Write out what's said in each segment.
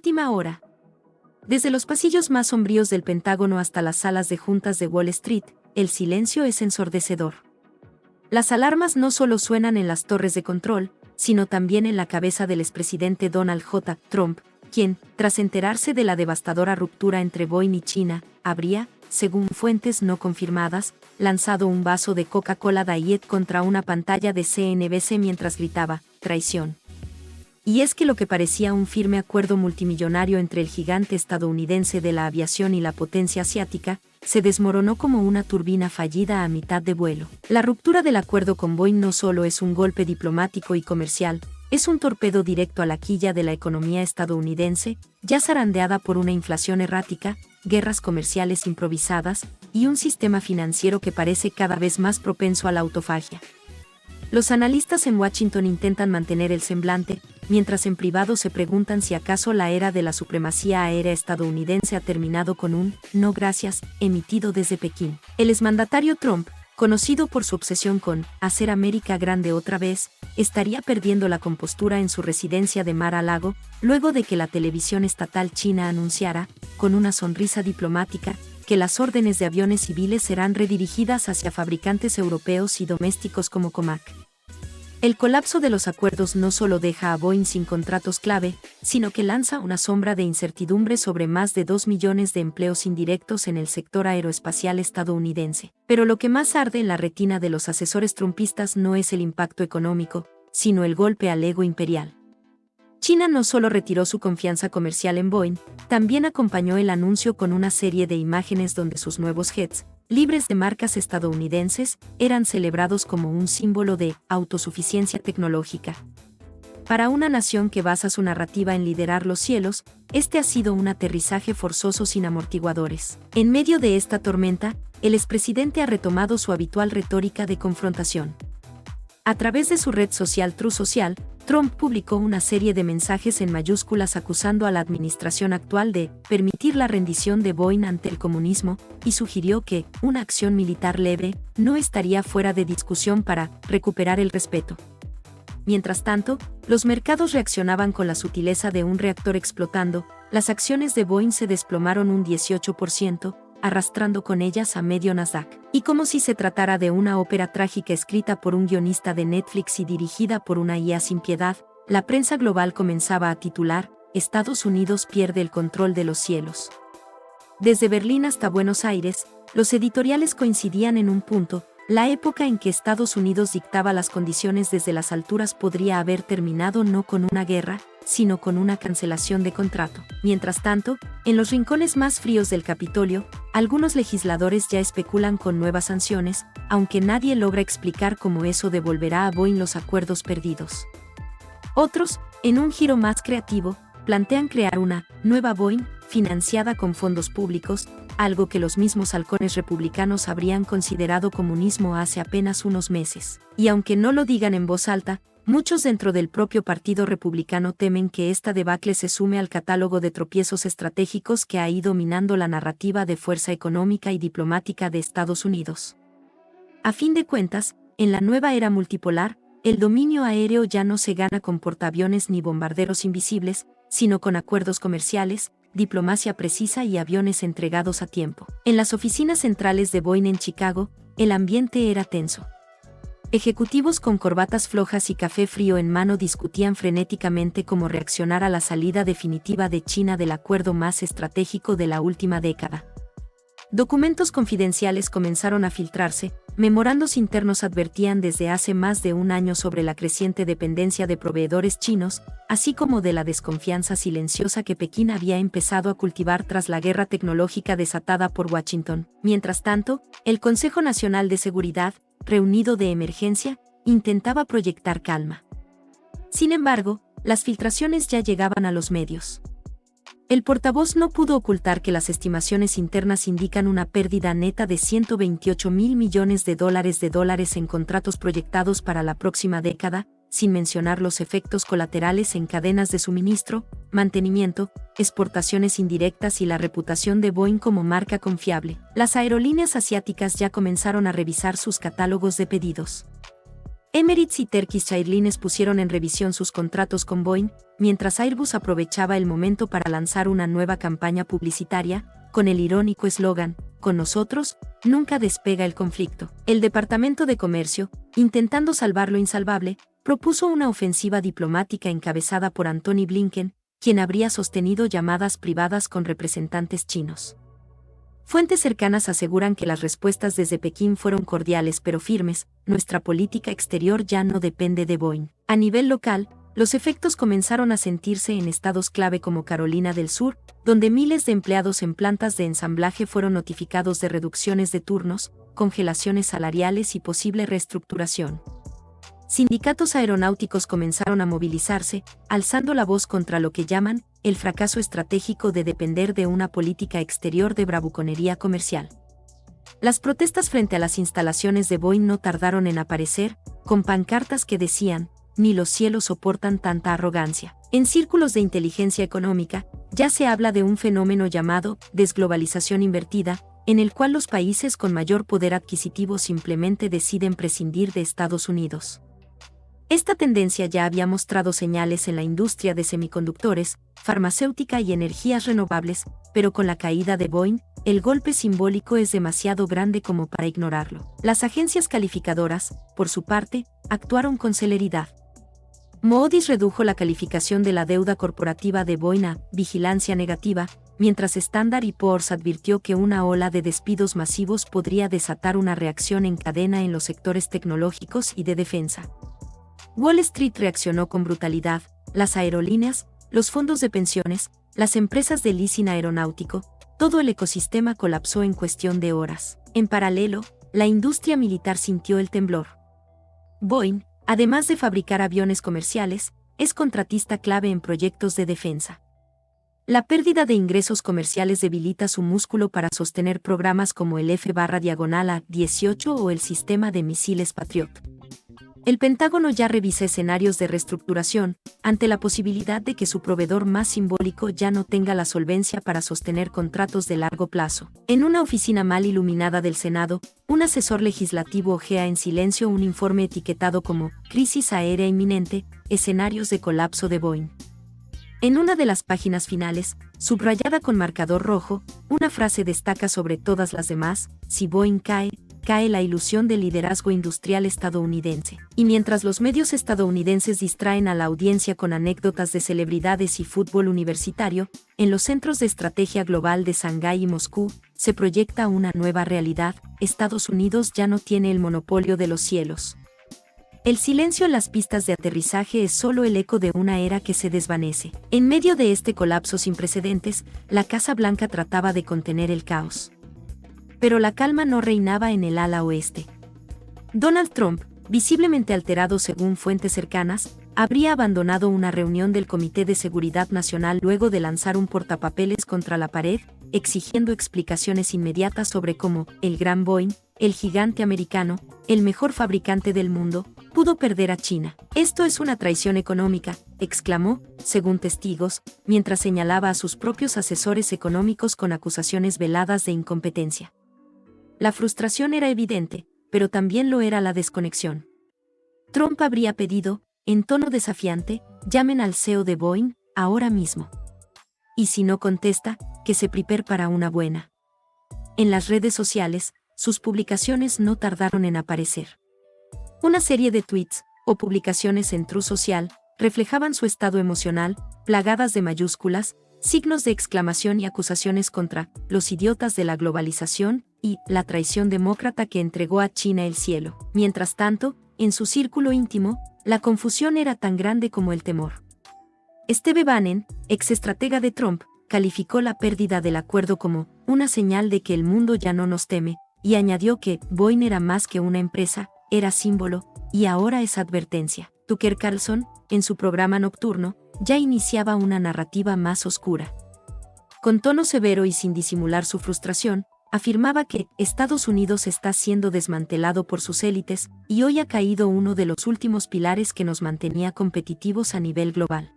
Última hora. Desde los pasillos más sombríos del Pentágono hasta las salas de juntas de Wall Street, el silencio es ensordecedor. Las alarmas no solo suenan en las torres de control, sino también en la cabeza del expresidente Donald J. Trump, quien, tras enterarse de la devastadora ruptura entre Boeing y China, habría, según fuentes no confirmadas, lanzado un vaso de Coca-Cola Diet contra una pantalla de CNBC mientras gritaba, «traición». Y es que lo que parecía un firme acuerdo multimillonario entre el gigante estadounidense de la aviación y la potencia asiática, se desmoronó como una turbina fallida a mitad de vuelo. La ruptura del acuerdo con Boeing no solo es un golpe diplomático y comercial, es un torpedo directo a la quilla de la economía estadounidense, ya zarandeada por una inflación errática, guerras comerciales improvisadas y un sistema financiero que parece cada vez más propenso a la autofagia. Los analistas en Washington intentan mantener el semblante, mientras en privado se preguntan si acaso la era de la supremacía aérea estadounidense ha terminado con un «no gracias» emitido desde Pekín. El exmandatario Trump, conocido por su obsesión con «hacer América grande otra vez», estaría perdiendo la compostura en su residencia de Mar-a-Lago, luego de que la televisión estatal china anunciara, con una sonrisa diplomática, que las órdenes de aviones civiles serán redirigidas hacia fabricantes europeos y domésticos como Comac. El colapso de los acuerdos no solo deja a Boeing sin contratos clave, sino que lanza una sombra de incertidumbre sobre más de 2 millones de empleos indirectos en el sector aeroespacial estadounidense. Pero lo que más arde en la retina de los asesores trumpistas no es el impacto económico, sino el golpe al ego imperial. China no solo retiró su confianza comercial en Boeing, también acompañó el anuncio con una serie de imágenes donde sus nuevos jets, libres de marcas estadounidenses, eran celebrados como un símbolo de autosuficiencia tecnológica. Para una nación que basa su narrativa en liderar los cielos, este ha sido un aterrizaje forzoso sin amortiguadores. En medio de esta tormenta, el expresidente ha retomado su habitual retórica de confrontación. A través de su red social Truth Social, Trump publicó una serie de mensajes en mayúsculas acusando a la administración actual de permitir la rendición de Boeing ante el comunismo, y sugirió que una acción militar leve no estaría fuera de discusión para recuperar el respeto. Mientras tanto, los mercados reaccionaban con la sutileza de un reactor explotando, las acciones de Boeing se desplomaron un 18%, arrastrando con ellas a medio Nasdaq. Y como si se tratara de una ópera trágica escrita por un guionista de Netflix y dirigida por una IA sin piedad, la prensa global comenzaba a titular, «Estados Unidos pierde el control de los cielos». Desde Berlín hasta Buenos Aires, los editoriales coincidían en un punto: la época en que Estados Unidos dictaba las condiciones desde las alturas podría haber terminado no con una guerra, sino con una cancelación de contrato. Mientras tanto, en los rincones más fríos del Capitolio, algunos legisladores ya especulan con nuevas sanciones, aunque nadie logra explicar cómo eso devolverá a Boeing los acuerdos perdidos. Otros, en un giro más creativo, plantean crear una nueva Boeing, financiada con fondos públicos, algo que los mismos halcones republicanos habrían considerado comunismo hace apenas unos meses. Y aunque no lo digan en voz alta, muchos dentro del propio Partido Republicano temen que esta debacle se sume al catálogo de tropiezos estratégicos que ha ido minando la narrativa de fuerza económica y diplomática de Estados Unidos. A fin de cuentas, en la nueva era multipolar, el dominio aéreo ya no se gana con portaaviones ni bombarderos invisibles, sino con acuerdos comerciales, diplomacia precisa y aviones entregados a tiempo. En las oficinas centrales de Boeing en Chicago, el ambiente era tenso. Ejecutivos con corbatas flojas y café frío en mano discutían frenéticamente cómo reaccionar a la salida definitiva de China del acuerdo más estratégico de la última década. Documentos confidenciales comenzaron a filtrarse, memorandos internos advertían desde hace más de un año sobre la creciente dependencia de proveedores chinos, así como de la desconfianza silenciosa que Pekín había empezado a cultivar tras la guerra tecnológica desatada por Washington. Mientras tanto, el Consejo Nacional de Seguridad, reunido de emergencia, intentaba proyectar calma. Sin embargo, las filtraciones ya llegaban a los medios. El portavoz no pudo ocultar que las estimaciones internas indican una pérdida neta de $128.000 millones en contratos proyectados para la próxima década, sin mencionar los efectos colaterales en cadenas de suministro, mantenimiento, exportaciones indirectas y la reputación de Boeing como marca confiable. Las aerolíneas asiáticas ya comenzaron a revisar sus catálogos de pedidos. Emirates y Turkish Airlines pusieron en revisión sus contratos con Boeing, mientras Airbus aprovechaba el momento para lanzar una nueva campaña publicitaria, con el irónico eslogan, "Con nosotros, nunca despega el conflicto". El Departamento de Comercio, intentando salvar lo insalvable, propuso una ofensiva diplomática encabezada por Antony Blinken, quien habría sostenido llamadas privadas con representantes chinos. Fuentes cercanas aseguran que las respuestas desde Pekín fueron cordiales pero firmes. Nuestra política exterior ya no depende de Boeing. A nivel local, los efectos comenzaron a sentirse en estados clave como Carolina del Sur, donde miles de empleados en plantas de ensamblaje fueron notificados de reducciones de turnos, congelaciones salariales y posible reestructuración. Sindicatos aeronáuticos comenzaron a movilizarse, alzando la voz contra lo que llaman el fracaso estratégico de depender de una política exterior de bravuconería comercial. Las protestas frente a las instalaciones de Boeing no tardaron en aparecer, con pancartas que decían, "Ni los cielos soportan tanta arrogancia". En círculos de inteligencia económica, ya se habla de un fenómeno llamado desglobalización invertida, en el cual los países con mayor poder adquisitivo simplemente deciden prescindir de Estados Unidos. Esta tendencia ya había mostrado señales en la industria de semiconductores, farmacéutica y energías renovables, pero con la caída de Boeing, el golpe simbólico es demasiado grande como para ignorarlo. Las agencias calificadoras, por su parte, actuaron con celeridad. Moody's redujo la calificación de la deuda corporativa de Boeing a vigilancia negativa, mientras Standard & Poor's advirtió que una ola de despidos masivos podría desatar una reacción en cadena en los sectores tecnológicos y de defensa. Wall Street reaccionó con brutalidad, las aerolíneas, los fondos de pensiones, las empresas de leasing aeronáutico, todo el ecosistema colapsó en cuestión de horas. En paralelo, la industria militar sintió el temblor. Boeing, además de fabricar aviones comerciales, es contratista clave en proyectos de defensa. La pérdida de ingresos comerciales debilita su músculo para sostener programas como el F-A-18 o el sistema de misiles Patriot. El Pentágono ya revisa escenarios de reestructuración, ante la posibilidad de que su proveedor más simbólico ya no tenga la solvencia para sostener contratos de largo plazo. En una oficina mal iluminada del Senado, un asesor legislativo hojea en silencio un informe etiquetado como "Crisis aérea inminente, escenarios de colapso de Boeing". En una de las páginas finales, subrayada con marcador rojo, una frase destaca sobre todas las demás: "Si Boeing cae, cae la ilusión del liderazgo industrial estadounidense". Y mientras los medios estadounidenses distraen a la audiencia con anécdotas de celebridades y fútbol universitario, en los centros de estrategia global de Shanghái y Moscú, se proyecta una nueva realidad: Estados Unidos ya no tiene el monopolio de los cielos. El silencio en las pistas de aterrizaje es solo el eco de una era que se desvanece. En medio de este colapso sin precedentes, la Casa Blanca trataba de contener el caos. Pero la calma no reinaba en el ala oeste. Donald Trump, visiblemente alterado según fuentes cercanas, habría abandonado una reunión del Comité de Seguridad Nacional luego de lanzar un portapapeles contra la pared, exigiendo explicaciones inmediatas sobre cómo el gran Boeing, el gigante americano, el mejor fabricante del mundo, pudo perder a China. "Esto es una traición económica", exclamó, según testigos, mientras señalaba a sus propios asesores económicos con acusaciones veladas de incompetencia. La frustración era evidente, pero también lo era la desconexión. Trump habría pedido, en tono desafiante, "Llamen al CEO de Boeing, ahora mismo. Y si no contesta, que se prepare para una buena". En las redes sociales, sus publicaciones no tardaron en aparecer. Una serie de tweets, o publicaciones en Truth Social, reflejaban su estado emocional, plagadas de mayúsculas, signos de exclamación y acusaciones contra "los idiotas de la globalización" y "la traición demócrata que entregó a China el cielo". Mientras tanto, en su círculo íntimo, la confusión era tan grande como el temor. Steve Bannon, exestratega de Trump, calificó la pérdida del acuerdo como una señal de que el mundo ya no nos teme, y añadió que Boeing era más que una empresa, era símbolo, y ahora es advertencia. Tucker Carlson, en su programa nocturno, ya iniciaba una narrativa más oscura. Con tono severo y sin disimular su frustración, afirmaba que Estados Unidos está siendo desmantelado por sus élites, y hoy ha caído uno de los últimos pilares que nos mantenía competitivos a nivel global.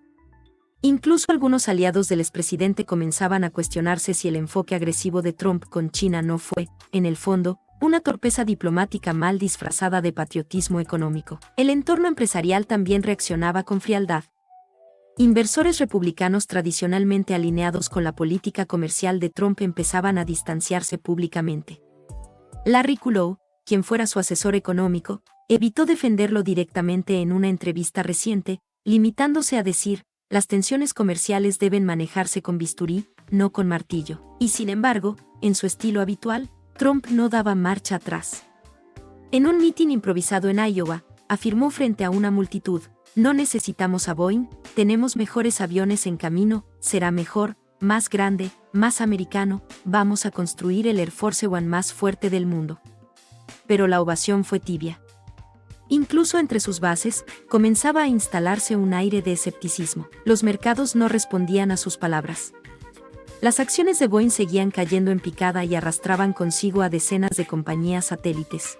Incluso algunos aliados del expresidente comenzaban a cuestionarse si el enfoque agresivo de Trump con China no fue, en el fondo, una torpeza diplomática mal disfrazada de patriotismo económico. El entorno empresarial también reaccionaba con frialdad. Inversores republicanos tradicionalmente alineados con la política comercial de Trump empezaban a distanciarse públicamente. Larry Kudlow, quien fuera su asesor económico, evitó defenderlo directamente en una entrevista reciente, limitándose a decir, las tensiones comerciales deben manejarse con bisturí, no con martillo. Y sin embargo, en su estilo habitual, Trump no daba marcha atrás. En un mitin improvisado en Iowa, afirmó frente a una multitud, no necesitamos a Boeing, tenemos mejores aviones en camino, será mejor, más grande, más americano, vamos a construir el Air Force One más fuerte del mundo. Pero la ovación fue tibia. Incluso entre sus bases, comenzaba a instalarse un aire de escepticismo. Los mercados no respondían a sus palabras. Las acciones de Boeing seguían cayendo en picada y arrastraban consigo a decenas de compañías satélites.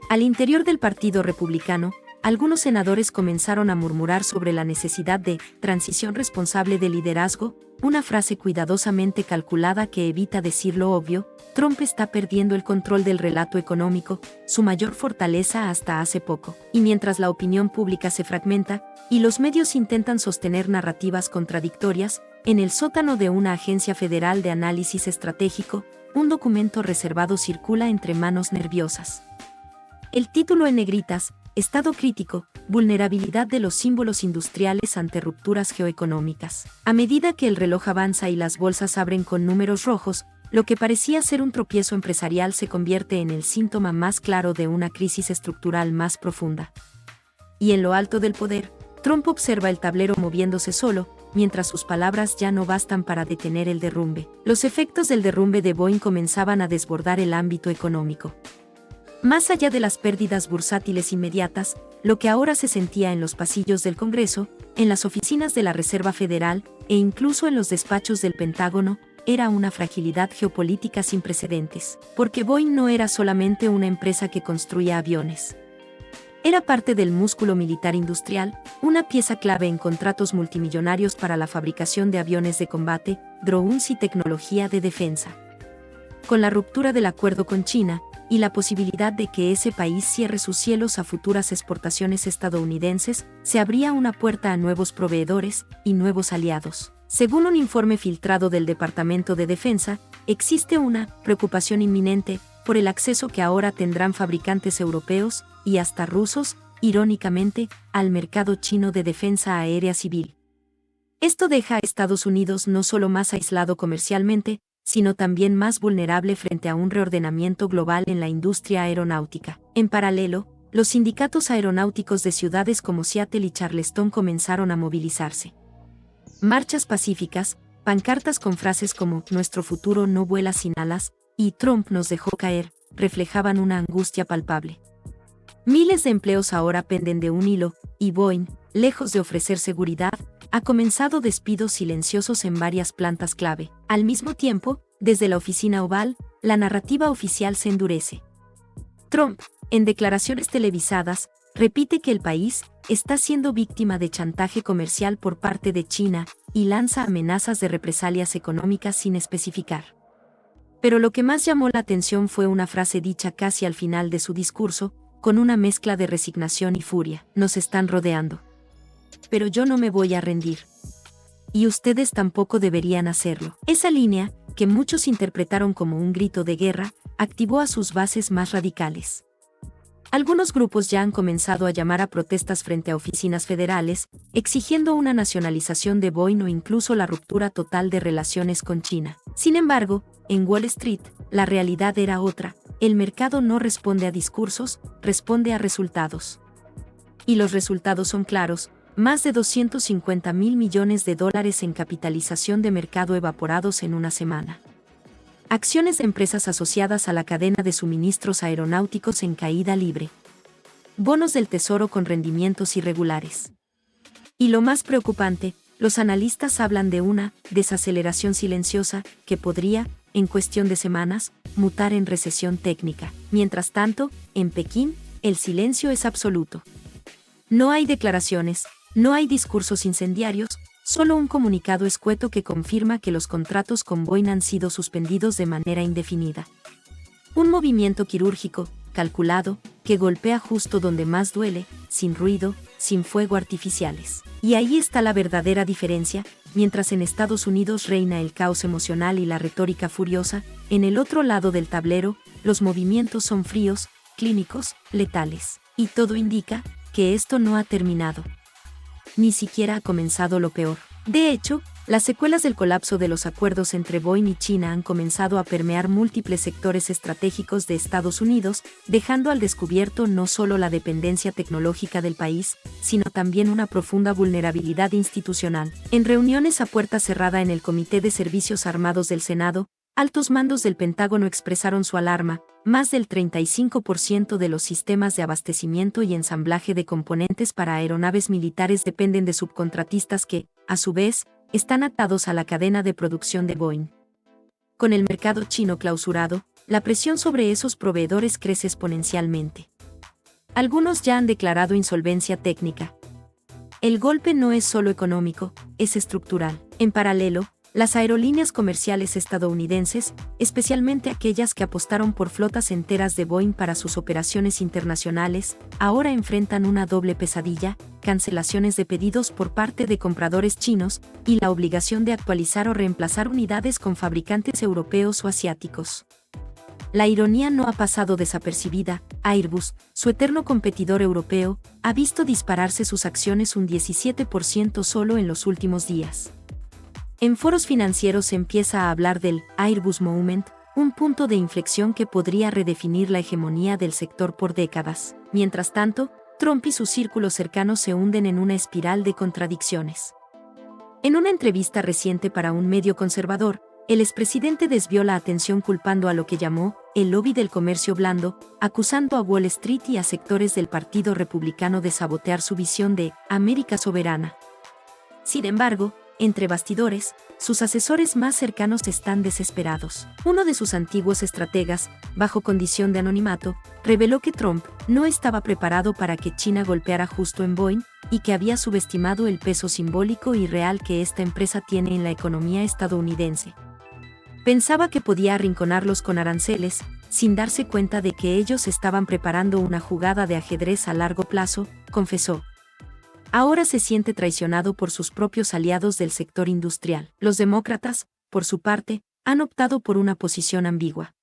Al interior del Partido Republicano, algunos senadores comenzaron a murmurar sobre la necesidad de transición responsable de liderazgo, una frase cuidadosamente calculada que evita decir lo obvio. Trump está perdiendo el control del relato económico, su mayor fortaleza hasta hace poco. Y mientras la opinión pública se fragmenta, y los medios intentan sostener narrativas contradictorias, en el sótano de una agencia federal de análisis estratégico, un documento reservado circula entre manos nerviosas. El título en negritas, Estado crítico, vulnerabilidad de los símbolos industriales ante rupturas geoeconómicas. A medida que el reloj avanza y las bolsas abren con números rojos, lo que parecía ser un tropiezo empresarial se convierte en el síntoma más claro de una crisis estructural más profunda. Y en lo alto del poder, Trump observa el tablero moviéndose solo, mientras sus palabras ya no bastan para detener el derrumbe. Los efectos del derrumbe de Boeing comenzaban a desbordar el ámbito económico. Más allá de las pérdidas bursátiles inmediatas, lo que ahora se sentía en los pasillos del Congreso, en las oficinas de la Reserva Federal e incluso en los despachos del Pentágono, era una fragilidad geopolítica sin precedentes, porque Boeing no era solamente una empresa que construía aviones. Era parte del músculo militar industrial, una pieza clave en contratos multimillonarios para la fabricación de aviones de combate, drones y tecnología de defensa. Con la ruptura del acuerdo con China, y la posibilidad de que ese país cierre sus cielos a futuras exportaciones estadounidenses, se abría una puerta a nuevos proveedores y nuevos aliados. Según un informe filtrado del Departamento de Defensa, existe una preocupación inminente por el acceso que ahora tendrán fabricantes europeos, y hasta rusos, irónicamente, al mercado chino de defensa aérea civil. Esto deja a Estados Unidos no solo más aislado comercialmente, sino también más vulnerable frente a un reordenamiento global en la industria aeronáutica. En paralelo, los sindicatos aeronáuticos de ciudades como Seattle y Charleston comenzaron a movilizarse. Marchas pacíficas, pancartas con frases como «Nuestro futuro no vuela sin alas» y «Trump nos dejó caer», reflejaban una angustia palpable. Miles de empleos ahora penden de un hilo, y Boeing, lejos de ofrecer seguridad, ha comenzado despidos silenciosos en varias plantas clave. Al mismo tiempo, desde la oficina oval, la narrativa oficial se endurece. Trump, en declaraciones televisadas, repite que el país está siendo víctima de chantaje comercial por parte de China y lanza amenazas de represalias económicas sin especificar. Pero lo que más llamó la atención fue una frase dicha casi al final de su discurso, con una mezcla de resignación y furia: «Nos están rodeando. Pero yo no me voy a rendir. Y ustedes tampoco deberían hacerlo». Esa línea, que muchos interpretaron como un grito de guerra, activó a sus bases más radicales. Algunos grupos ya han comenzado a llamar a protestas frente a oficinas federales, exigiendo una nacionalización de Boeing o incluso la ruptura total de relaciones con China. Sin embargo, en Wall Street, la realidad era otra: el mercado no responde a discursos, responde a resultados. Y los resultados son claros: más de $250.000 millones en capitalización de mercado evaporados en una semana. Acciones de empresas asociadas a la cadena de suministros aeronáuticos en caída libre. Bonos del Tesoro con rendimientos irregulares. Y lo más preocupante, los analistas hablan de una desaceleración silenciosa que podría, en cuestión de semanas, mutar en recesión técnica. Mientras tanto, en Pekín, el silencio es absoluto. No hay declaraciones, no hay discursos incendiarios, solo un comunicado escueto que confirma que los contratos con Boeing han sido suspendidos de manera indefinida. Un movimiento quirúrgico, calculado, que golpea justo donde más duele, sin ruido, sin fuego artificiales. Y ahí está la verdadera diferencia: mientras en Estados Unidos reina el caos emocional y la retórica furiosa, en el otro lado del tablero, los movimientos son fríos, clínicos, letales. Y todo indica que esto no ha terminado. Ni siquiera ha comenzado lo peor. De hecho, las secuelas del colapso de los acuerdos entre Boeing y China han comenzado a permear múltiples sectores estratégicos de Estados Unidos, dejando al descubierto no solo la dependencia tecnológica del país, sino también una profunda vulnerabilidad institucional. En reuniones a puerta cerrada en el Comité de Servicios Armados del Senado, altos mandos del Pentágono expresaron su alarma: más del 35% de los sistemas de abastecimiento y ensamblaje de componentes para aeronaves militares dependen de subcontratistas que, a su vez, están atados a la cadena de producción de Boeing. Con el mercado chino clausurado, la presión sobre esos proveedores crece exponencialmente. Algunos ya han declarado insolvencia técnica. El golpe no es solo económico, es estructural. En paralelo, las aerolíneas comerciales estadounidenses, especialmente aquellas que apostaron por flotas enteras de Boeing para sus operaciones internacionales, ahora enfrentan una doble pesadilla: cancelaciones de pedidos por parte de compradores chinos y la obligación de actualizar o reemplazar unidades con fabricantes europeos o asiáticos. La ironía no ha pasado desapercibida: Airbus, su eterno competidor europeo, ha visto dispararse sus acciones un 17% solo en los últimos días. En foros financieros se empieza a hablar del Airbus Moment, un punto de inflexión que podría redefinir la hegemonía del sector por décadas. Mientras tanto, Trump y sus círculos cercanos se hunden en una espiral de contradicciones. En una entrevista reciente para un medio conservador, el expresidente desvió la atención culpando a lo que llamó el lobby del comercio blando, acusando a Wall Street y a sectores del Partido Republicano de sabotear su visión de América soberana. Sin embargo, entre bastidores, sus asesores más cercanos están desesperados. Uno de sus antiguos estrategas, bajo condición de anonimato, reveló que Trump no estaba preparado para que China golpeara justo en Boeing y que había subestimado el peso simbólico y real que esta empresa tiene en la economía estadounidense. Pensaba que podía arrinconarlos con aranceles, sin darse cuenta de que ellos estaban preparando una jugada de ajedrez a largo plazo, confesó. Ahora se siente traicionado por sus propios aliados del sector industrial. Los demócratas, por su parte, han optado por una posición ambigua.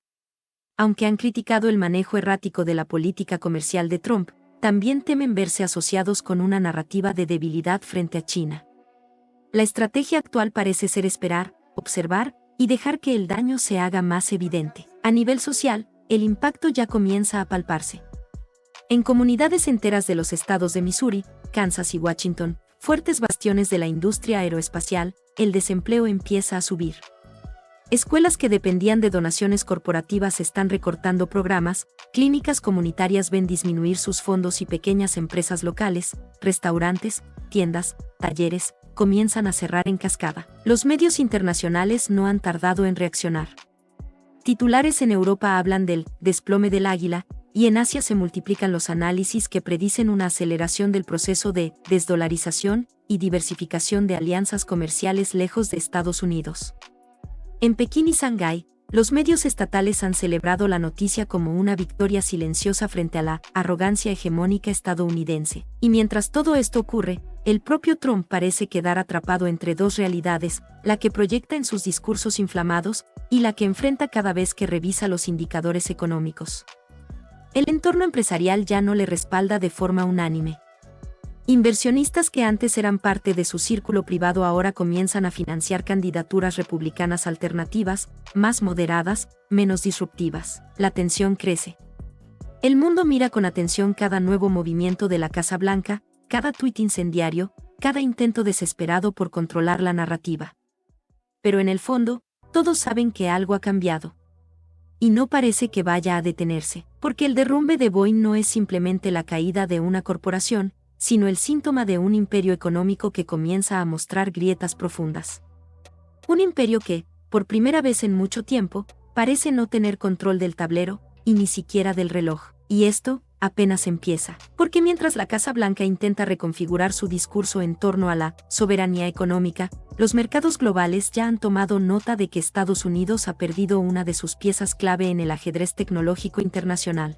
Aunque han criticado el manejo errático de la política comercial de Trump, también temen verse asociados con una narrativa de debilidad frente a China. La estrategia actual parece ser esperar, observar y dejar que el daño se haga más evidente. A nivel social, el impacto ya comienza a palparse. En comunidades enteras de los estados de Missouri, Kansas y Washington, fuertes bastiones de la industria aeroespacial, el desempleo empieza a subir. Escuelas que dependían de donaciones corporativas están recortando programas, clínicas comunitarias ven disminuir sus fondos y pequeñas empresas locales, restaurantes, tiendas, talleres, comienzan a cerrar en cascada. Los medios internacionales no han tardado en reaccionar. Titulares en Europa hablan del desplome del águila, y en Asia se multiplican los análisis que predicen una aceleración del proceso de desdolarización y diversificación de alianzas comerciales lejos de Estados Unidos. En Pekín y Shanghái, los medios estatales han celebrado la noticia como una victoria silenciosa frente a la arrogancia hegemónica estadounidense. Y mientras todo esto ocurre, el propio Trump parece quedar atrapado entre dos realidades, la que proyecta en sus discursos inflamados y la que enfrenta cada vez que revisa los indicadores económicos. El entorno empresarial ya no le respalda de forma unánime. Inversionistas que antes eran parte de su círculo privado ahora comienzan a financiar candidaturas republicanas alternativas, más moderadas, menos disruptivas. La tensión crece. El mundo mira con atención cada nuevo movimiento de la Casa Blanca, cada tuit incendiario, cada intento desesperado por controlar la narrativa. Pero en el fondo, todos saben que algo ha cambiado. Y no parece que vaya a detenerse, porque el derrumbe de Boeing no es simplemente la caída de una corporación, sino el síntoma de un imperio económico que comienza a mostrar grietas profundas. Un imperio que, por primera vez en mucho tiempo, parece no tener control del tablero, y ni siquiera del reloj. Y esto apenas empieza, porque mientras la Casa Blanca intenta reconfigurar su discurso en torno a la soberanía económica, los mercados globales ya han tomado nota de que Estados Unidos ha perdido una de sus piezas clave en el ajedrez tecnológico internacional.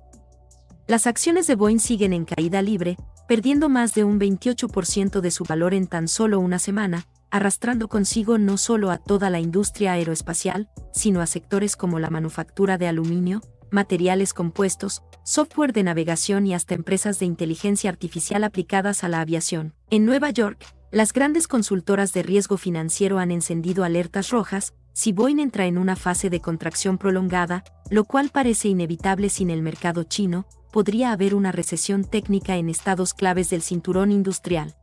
Las acciones de Boeing siguen en caída libre, perdiendo más de un 28% de su valor en tan solo una semana, arrastrando consigo no solo a toda la industria aeroespacial, sino a sectores como la manufactura de aluminio, materiales compuestos, software de navegación y hasta empresas de inteligencia artificial aplicadas a la aviación. En Nueva York, las grandes consultoras de riesgo financiero han encendido alertas rojas si Boeing entra en una fase de contracción prolongada, lo cual parece inevitable sin el mercado chino. Podría haber una recesión técnica en estados claves del cinturón industrial.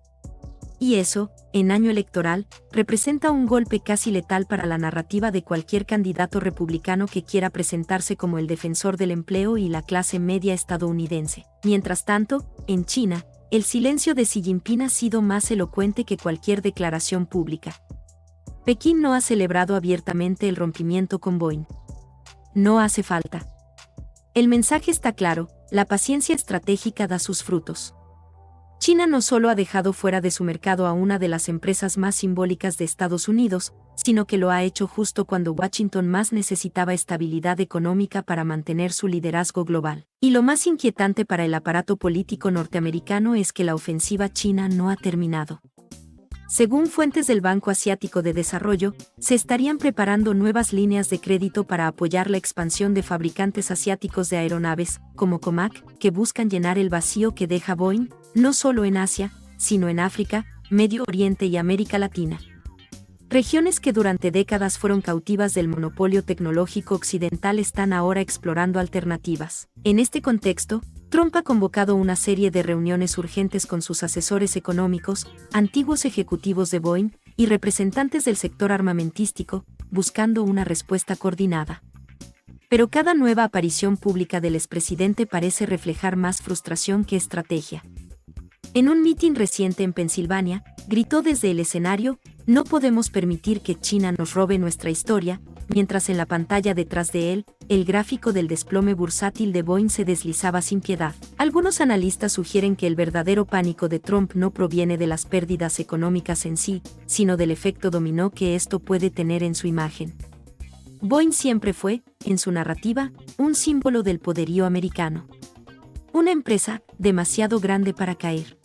Y eso, en año electoral, representa un golpe casi letal para la narrativa de cualquier candidato republicano que quiera presentarse como el defensor del empleo y la clase media estadounidense. Mientras tanto, en China, el silencio de Xi Jinping ha sido más elocuente que cualquier declaración pública. Pekín no ha celebrado abiertamente el rompimiento con Boeing. No hace falta. El mensaje está claro, la paciencia estratégica da sus frutos. China no solo ha dejado fuera de su mercado a una de las empresas más simbólicas de Estados Unidos, sino que lo ha hecho justo cuando Washington más necesitaba estabilidad económica para mantener su liderazgo global. Y lo más inquietante para el aparato político norteamericano es que la ofensiva china no ha terminado. Según fuentes del Banco Asiático de Desarrollo, se estarían preparando nuevas líneas de crédito para apoyar la expansión de fabricantes asiáticos de aeronaves, como Comac, que buscan llenar el vacío que deja Boeing, no solo en Asia, sino en África, Medio Oriente y América Latina. Regiones que durante décadas fueron cautivas del monopolio tecnológico occidental están ahora explorando alternativas. En este contexto, Trump ha convocado una serie de reuniones urgentes con sus asesores económicos, antiguos ejecutivos de Boeing y representantes del sector armamentístico, buscando una respuesta coordinada. Pero cada nueva aparición pública del expresidente parece reflejar más frustración que estrategia. En un mitin reciente en Pensilvania, gritó desde el escenario: "No podemos permitir que China nos robe nuestra historia", mientras en la pantalla detrás de él, el gráfico del desplome bursátil de Boeing se deslizaba sin piedad. Algunos analistas sugieren que el verdadero pánico de Trump no proviene de las pérdidas económicas en sí, sino del efecto dominó que esto puede tener en su imagen. Boeing siempre fue, en su narrativa, un símbolo del poderío americano. Una empresa demasiado grande para caer.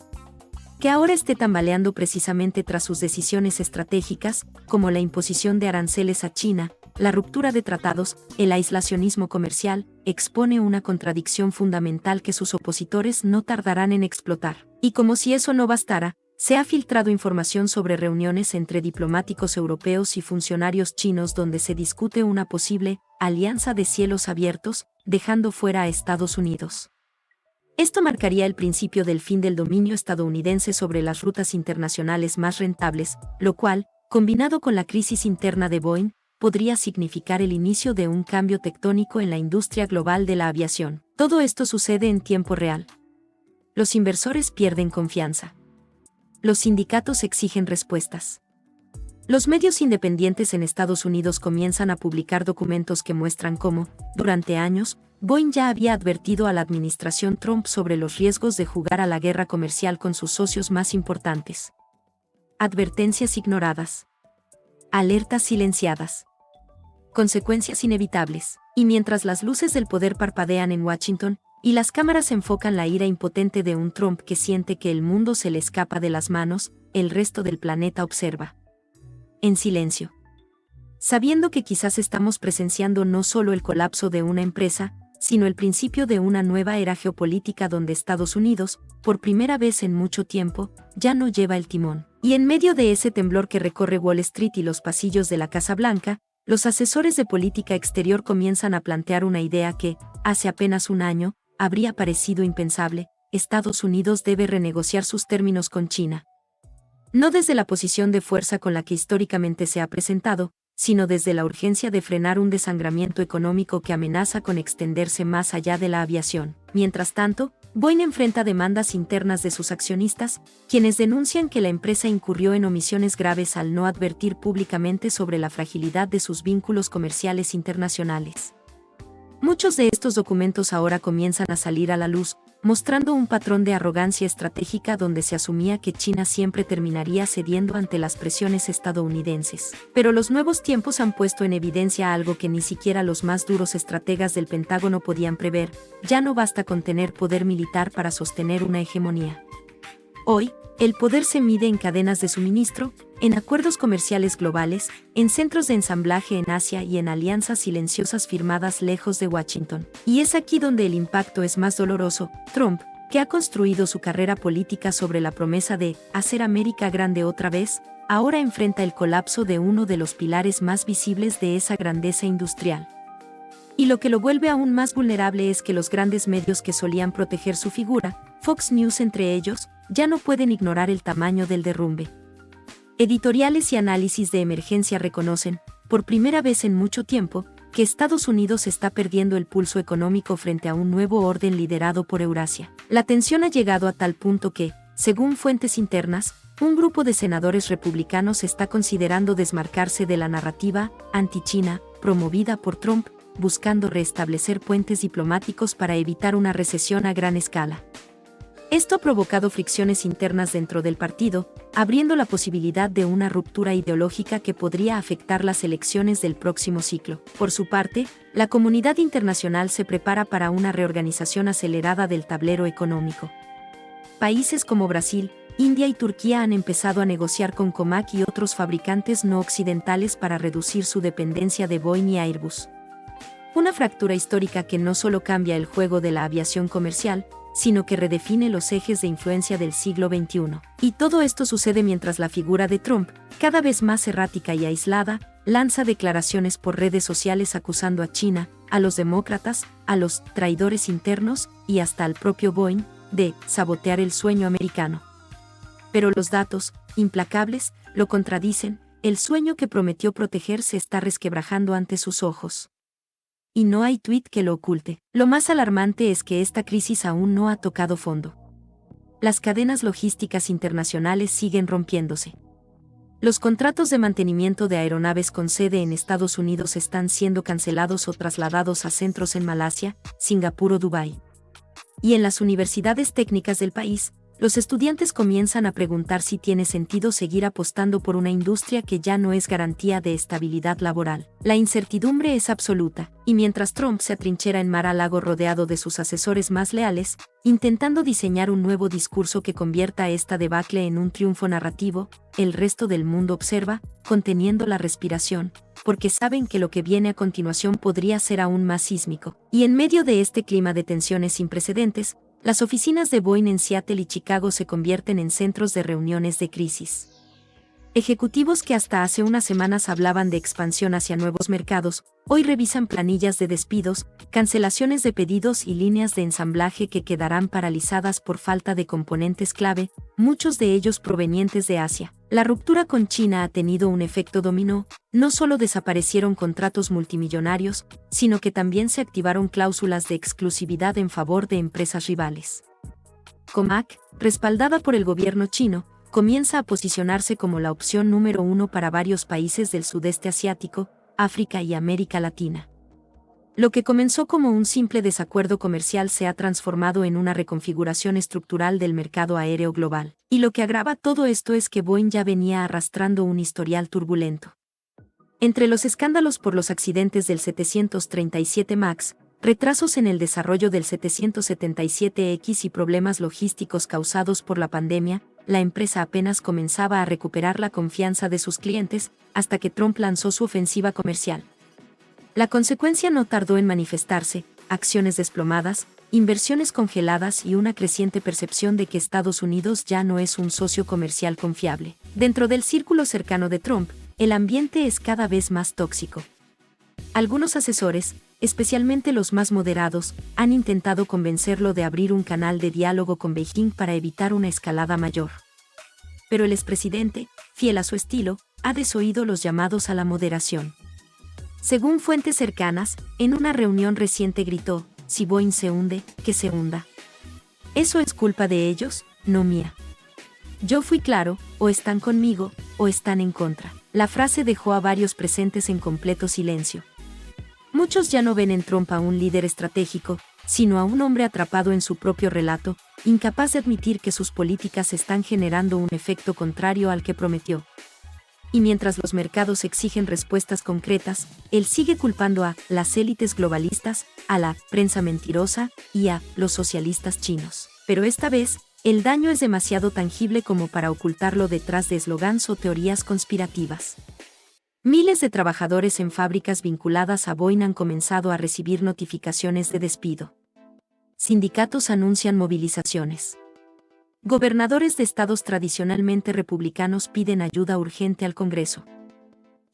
Que ahora esté tambaleando precisamente tras sus decisiones estratégicas, como la imposición de aranceles a China, la ruptura de tratados, el aislacionismo comercial, expone una contradicción fundamental que sus opositores no tardarán en explotar. Y como si eso no bastara, se ha filtrado información sobre reuniones entre diplomáticos europeos y funcionarios chinos donde se discute una posible alianza de cielos abiertos, dejando fuera a Estados Unidos. Esto marcaría el principio del fin del dominio estadounidense sobre las rutas internacionales más rentables, lo cual, combinado con la crisis interna de Boeing, podría significar el inicio de un cambio tectónico en la industria global de la aviación. Todo esto sucede en tiempo real. Los inversores pierden confianza. Los sindicatos exigen respuestas. Los medios independientes en Estados Unidos comienzan a publicar documentos que muestran cómo, durante años, Boeing ya había advertido a la administración Trump sobre los riesgos de jugar a la guerra comercial con sus socios más importantes. Advertencias ignoradas. Alertas silenciadas. Consecuencias inevitables. Y mientras las luces del poder parpadean en Washington, y las cámaras enfocan la ira impotente de un Trump que siente que el mundo se le escapa de las manos, el resto del planeta observa. En silencio. Sabiendo que quizás estamos presenciando no solo el colapso de una empresa, sino el principio de una nueva era geopolítica donde Estados Unidos, por primera vez en mucho tiempo, ya no lleva el timón. Y en medio de ese temblor que recorre Wall Street y los pasillos de la Casa Blanca, los asesores de política exterior comienzan a plantear una idea que, hace apenas un año, habría parecido impensable: Estados Unidos debe renegociar sus términos con China. No desde la posición de fuerza con la que históricamente se ha presentado, sino desde la urgencia de frenar un desangramiento económico que amenaza con extenderse más allá de la aviación. Mientras tanto, Boeing enfrenta demandas internas de sus accionistas, quienes denuncian que la empresa incurrió en omisiones graves al no advertir públicamente sobre la fragilidad de sus vínculos comerciales internacionales. Muchos de estos documentos ahora comienzan a salir a la luz, mostrando un patrón de arrogancia estratégica donde se asumía que China siempre terminaría cediendo ante las presiones estadounidenses. Pero los nuevos tiempos han puesto en evidencia algo que ni siquiera los más duros estrategas del Pentágono podían prever: ya no basta con tener poder militar para sostener una hegemonía. Hoy, el poder se mide en cadenas de suministro, en acuerdos comerciales globales, en centros de ensamblaje en Asia y en alianzas silenciosas firmadas lejos de Washington. Y es aquí donde el impacto es más doloroso. Trump, que ha construido su carrera política sobre la promesa de hacer América grande otra vez, ahora enfrenta el colapso de uno de los pilares más visibles de esa grandeza industrial. Y lo que lo vuelve aún más vulnerable es que los grandes medios que solían proteger su figura, Fox News entre ellos, ya no pueden ignorar el tamaño del derrumbe. Editoriales y análisis de emergencia reconocen, por primera vez en mucho tiempo, que Estados Unidos está perdiendo el pulso económico frente a un nuevo orden liderado por Eurasia. La tensión ha llegado a tal punto que, según fuentes internas, un grupo de senadores republicanos está considerando desmarcarse de la narrativa anti-China promovida por Trump, buscando restablecer puentes diplomáticos para evitar una recesión a gran escala. Esto ha provocado fricciones internas dentro del partido, abriendo la posibilidad de una ruptura ideológica que podría afectar las elecciones del próximo ciclo. Por su parte, la comunidad internacional se prepara para una reorganización acelerada del tablero económico. Países como Brasil, India y Turquía han empezado a negociar con COMAC y otros fabricantes no occidentales para reducir su dependencia de Boeing y Airbus. Una fractura histórica que no solo cambia el juego de la aviación comercial, sino que redefine los ejes de influencia del siglo XXI. Y todo esto sucede mientras la figura de Trump, cada vez más errática y aislada, lanza declaraciones por redes sociales acusando a China, a los demócratas, a los traidores internos y hasta al propio Boeing, de sabotear el sueño americano. Pero los datos, implacables, lo contradicen. El sueño que prometió proteger se está resquebrajando ante sus ojos. Y no hay tuit que lo oculte. Lo más alarmante es que esta crisis aún no ha tocado fondo. Las cadenas logísticas internacionales siguen rompiéndose. Los contratos de mantenimiento de aeronaves con sede en Estados Unidos están siendo cancelados o trasladados a centros en Malasia, Singapur o Dubái. Y en las universidades técnicas del país, los estudiantes comienzan a preguntar si tiene sentido seguir apostando por una industria que ya no es garantía de estabilidad laboral. La incertidumbre es absoluta, y mientras Trump se atrinchera en Mar-a-Lago rodeado de sus asesores más leales, intentando diseñar un nuevo discurso que convierta esta debacle en un triunfo narrativo, el resto del mundo observa, conteniendo la respiración, porque saben que lo que viene a continuación podría ser aún más sísmico. Y en medio de este clima de tensiones sin precedentes, las oficinas de Boeing en Seattle y Chicago se convierten en centros de reuniones de crisis. Ejecutivos que hasta hace unas semanas hablaban de expansión hacia nuevos mercados, hoy revisan planillas de despidos, cancelaciones de pedidos y líneas de ensamblaje que quedarán paralizadas por falta de componentes clave, muchos de ellos provenientes de Asia. La ruptura con China ha tenido un efecto dominó, no solo desaparecieron contratos multimillonarios, sino que también se activaron cláusulas de exclusividad en favor de empresas rivales. COMAC, respaldada por el gobierno chino, comienza a posicionarse como la opción número 1 para varios países del sudeste asiático, África y América Latina. Lo que comenzó como un simple desacuerdo comercial se ha transformado en una reconfiguración estructural del mercado aéreo global. Y lo que agrava todo esto es que Boeing ya venía arrastrando un historial turbulento. Entre los escándalos por los accidentes del 737 MAX, retrasos en el desarrollo del 777X y problemas logísticos causados por la pandemia, la empresa apenas comenzaba a recuperar la confianza de sus clientes, hasta que Trump lanzó su ofensiva comercial. La consecuencia no tardó en manifestarse: acciones desplomadas, inversiones congeladas y una creciente percepción de que Estados Unidos ya no es un socio comercial confiable. Dentro del círculo cercano de Trump, el ambiente es cada vez más tóxico. Algunos asesores, especialmente los más moderados, han intentado convencerlo de abrir un canal de diálogo con Beijing para evitar una escalada mayor. Pero el expresidente, fiel a su estilo, ha desoído los llamados a la moderación. Según fuentes cercanas, en una reunión reciente gritó: si Boeing se hunde, que se hunda. Eso es culpa de ellos, no mía. Yo fui claro: o están conmigo, o están en contra. La frase dejó a varios presentes en completo silencio. Muchos ya no ven en Trump a un líder estratégico, sino a un hombre atrapado en su propio relato, incapaz de admitir que sus políticas están generando un efecto contrario al que prometió. Y mientras los mercados exigen respuestas concretas, él sigue culpando a las élites globalistas, a la prensa mentirosa y a los socialistas chinos. Pero esta vez, el daño es demasiado tangible como para ocultarlo detrás de eslogans o teorías conspirativas. Miles de trabajadores en fábricas vinculadas a Boeing han comenzado a recibir notificaciones de despido. Sindicatos anuncian movilizaciones. Gobernadores de estados tradicionalmente republicanos piden ayuda urgente al Congreso.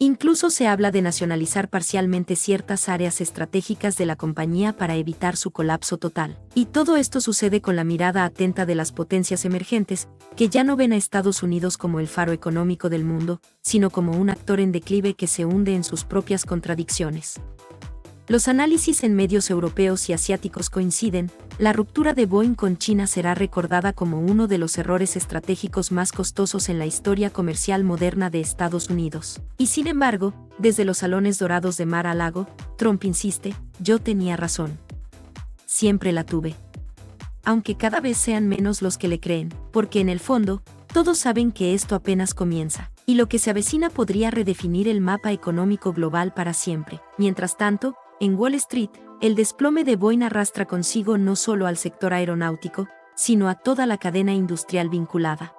Incluso se habla de nacionalizar parcialmente ciertas áreas estratégicas de la compañía para evitar su colapso total. Y todo esto sucede con la mirada atenta de las potencias emergentes, que ya no ven a Estados Unidos como el faro económico del mundo, sino como un actor en declive que se hunde en sus propias contradicciones. Los análisis en medios europeos y asiáticos coinciden: la ruptura de Boeing con China será recordada como uno de los errores estratégicos más costosos en la historia comercial moderna de Estados Unidos. Y sin embargo, desde los salones dorados de Mar-a-Lago, Trump insiste: yo tenía razón. Siempre la tuve. Aunque cada vez sean menos los que le creen, porque en el fondo, todos saben que esto apenas comienza, y lo que se avecina podría redefinir el mapa económico global para siempre. Mientras tanto, en Wall Street, el desplome de Boeing arrastra consigo no solo al sector aeronáutico, sino a toda la cadena industrial vinculada.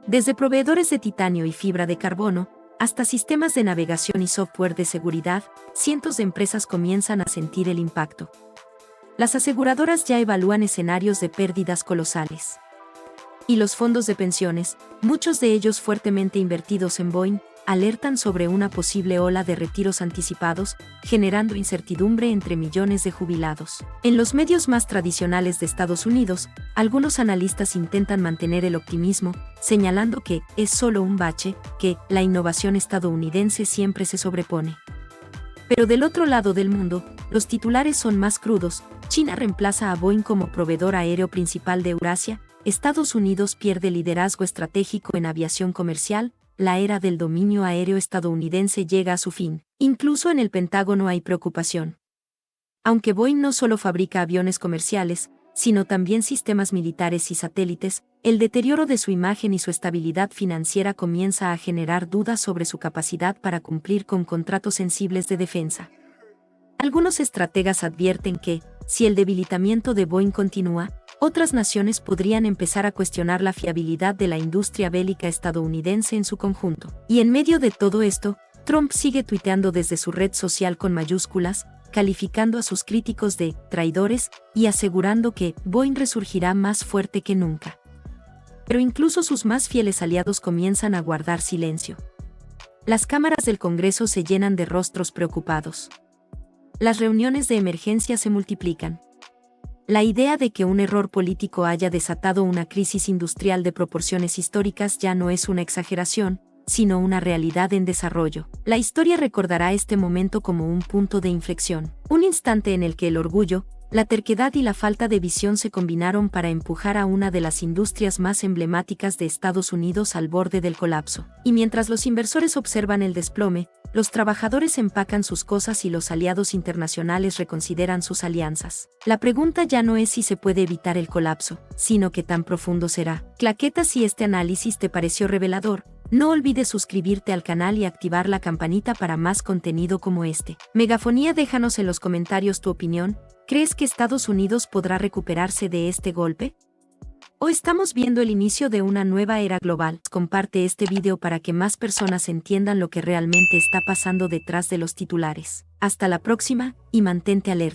Desde proveedores de titanio y fibra de carbono, hasta sistemas de navegación y software de seguridad, cientos de empresas comienzan a sentir el impacto. Las aseguradoras ya evalúan escenarios de pérdidas colosales. Y los fondos de pensiones, muchos de ellos fuertemente invertidos en Boeing, alertan sobre una posible ola de retiros anticipados, generando incertidumbre entre millones de jubilados. En los medios más tradicionales de Estados Unidos, algunos analistas intentan mantener el optimismo, señalando que es solo un bache, que la innovación estadounidense siempre se sobrepone. Pero del otro lado del mundo, los titulares son más crudos. China reemplaza a Boeing como proveedor aéreo principal de Eurasia, Estados Unidos pierde liderazgo estratégico en aviación comercial, la era del dominio aéreo estadounidense llega a su fin. Incluso en el Pentágono hay preocupación. Aunque Boeing no solo fabrica aviones comerciales, sino también sistemas militares y satélites, el deterioro de su imagen y su estabilidad financiera comienza a generar dudas sobre su capacidad para cumplir con contratos sensibles de defensa. Algunos estrategas advierten que, si el debilitamiento de Boeing continúa, otras naciones podrían empezar a cuestionar la fiabilidad de la industria bélica estadounidense en su conjunto. Y en medio de todo esto, Trump sigue tuiteando desde su red social con mayúsculas, calificando a sus críticos de traidores y asegurando que Boeing resurgirá más fuerte que nunca. Pero incluso sus más fieles aliados comienzan a guardar silencio. Las cámaras del Congreso se llenan de rostros preocupados. Las reuniones de emergencia se multiplican. La idea de que un error político haya desatado una crisis industrial de proporciones históricas ya no es una exageración, sino una realidad en desarrollo. La historia recordará este momento como un punto de inflexión, un instante en el que el orgullo, la terquedad y la falta de visión se combinaron para empujar a una de las industrias más emblemáticas de Estados Unidos al borde del colapso. Y mientras los inversores observan el desplome, los trabajadores empacan sus cosas y los aliados internacionales reconsideran sus alianzas. La pregunta ya no es si se puede evitar el colapso, sino qué tan profundo será. Claqueta, si este análisis te pareció revelador, no olvides suscribirte al canal y activar la campanita para más contenido como este. Megafonía, déjanos en los comentarios tu opinión. ¿Crees que Estados Unidos podrá recuperarse de este golpe? ¿O estamos viendo el inicio de una nueva era global? Comparte este video para que más personas entiendan lo que realmente está pasando detrás de los titulares. Hasta la próxima, y mantente alerta.